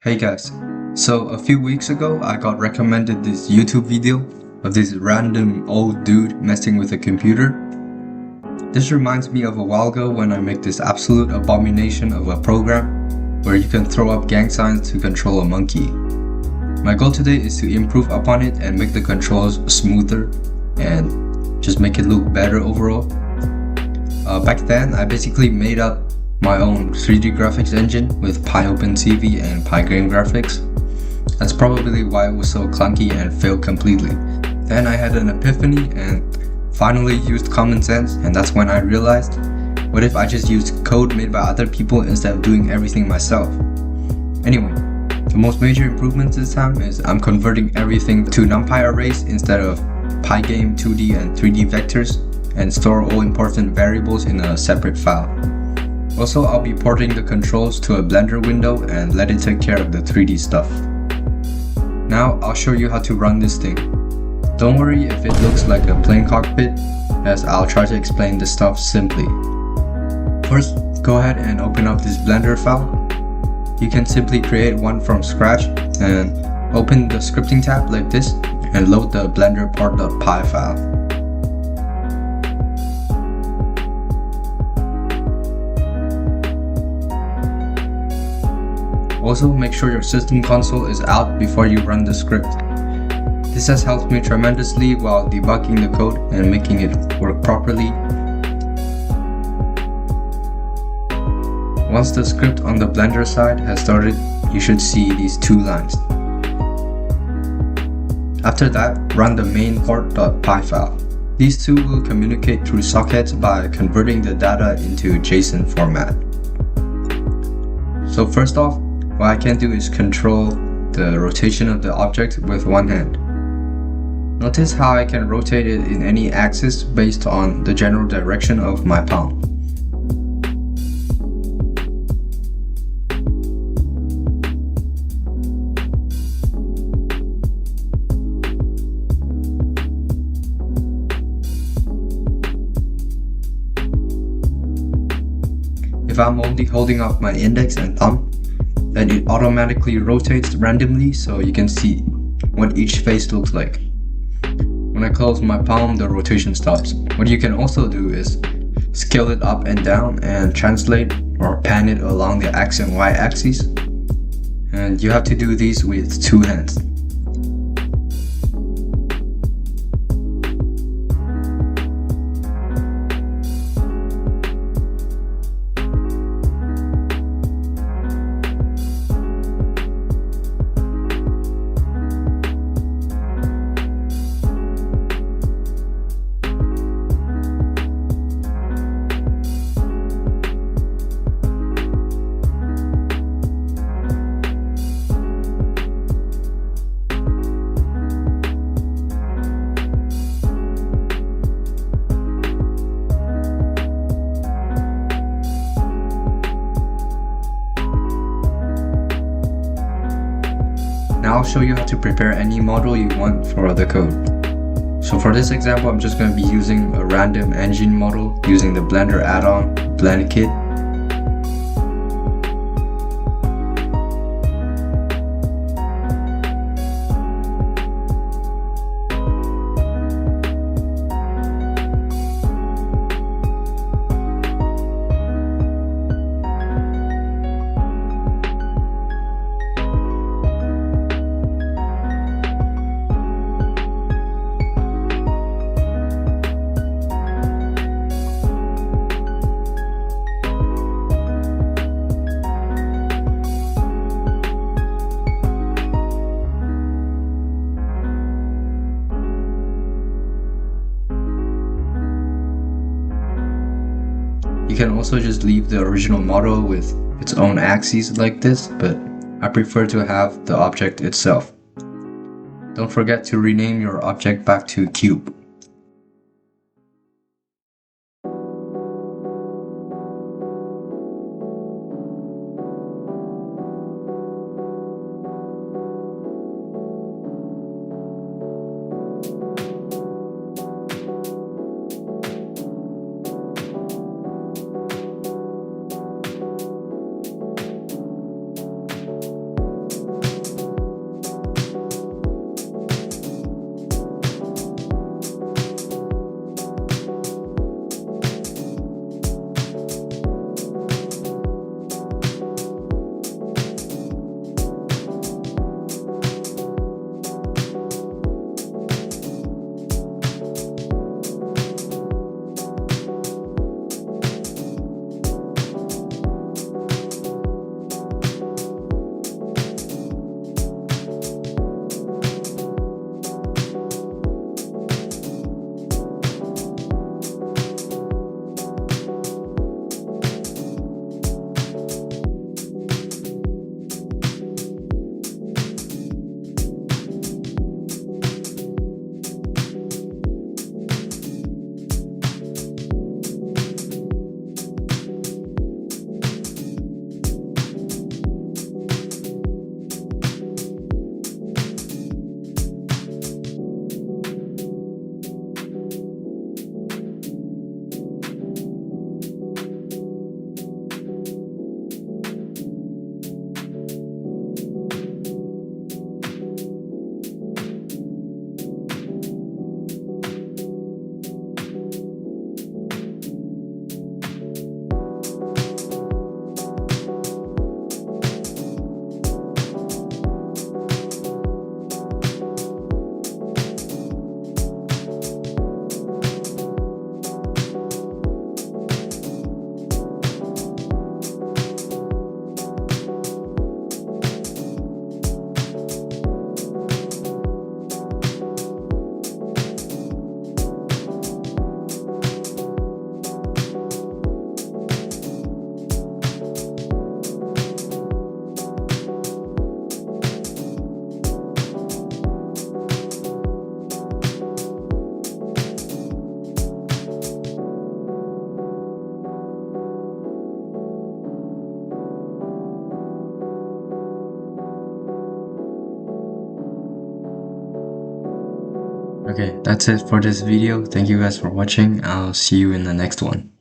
Hey guys, so a few weeks ago I got recommended this YouTube video of this random old dude messing with a computer. This reminds me of a while ago when I made this absolute abomination of a program where you can throw up gang signs to control a monkey. My goal today is to improve upon it and make the controls smoother and just make it look better overall. Back then I basically made up my own 3D graphics engine with PyOpenCV and Pygame graphics. That's probably why it was so clunky and failed completely. Then I had an epiphany and finally used common sense, and that's when I realized, what if I just used code made by other people instead of doing everything myself? Anyway, the most major improvements this time is I'm converting everything to NumPy arrays instead of Pygame 2D and 3D vectors, and store all important variables in a separate file. Also, I'll be porting the controls to a Blender window and let it take care of the 3D stuff. Now, I'll show you how to run this thing. Don't worry if it looks like a plain cockpit, as I'll try to explain this stuff simply. First, go ahead and open up this Blender file. You can simply create one from scratch and open the scripting tab like this and load the blender port.py file. Also, make sure your system console is out before you run the script. This has helped me tremendously while debugging the code and making it work properly. Once the script on the Blender side has started, you should see these two lines. After that, run the main port.py file. These two will communicate through sockets by converting the data into JSON format. So first off, what I can do is control the rotation of the object with one hand. Notice how I can rotate it in any axis based on the general direction of my palm. If I'm only holding up my index and thumb, then it automatically rotates randomly so you can see what each face looks like. When I close my palm, the rotation stops. What you can also do is scale it up and down and translate or pan it along the X and Y axes. And you have to do these with two hands. Now I'll show you how to prepare any model you want for the code. So for this example, I'm just going to be using a random engine model using the Blender add-on Blend Kit. You can also just leave the original model with its own axes like this, but I prefer to have the object itself. Don't forget to rename your object back to cube. Okay, that's it for this video. Thank you guys for watching. I'll see you in the next one.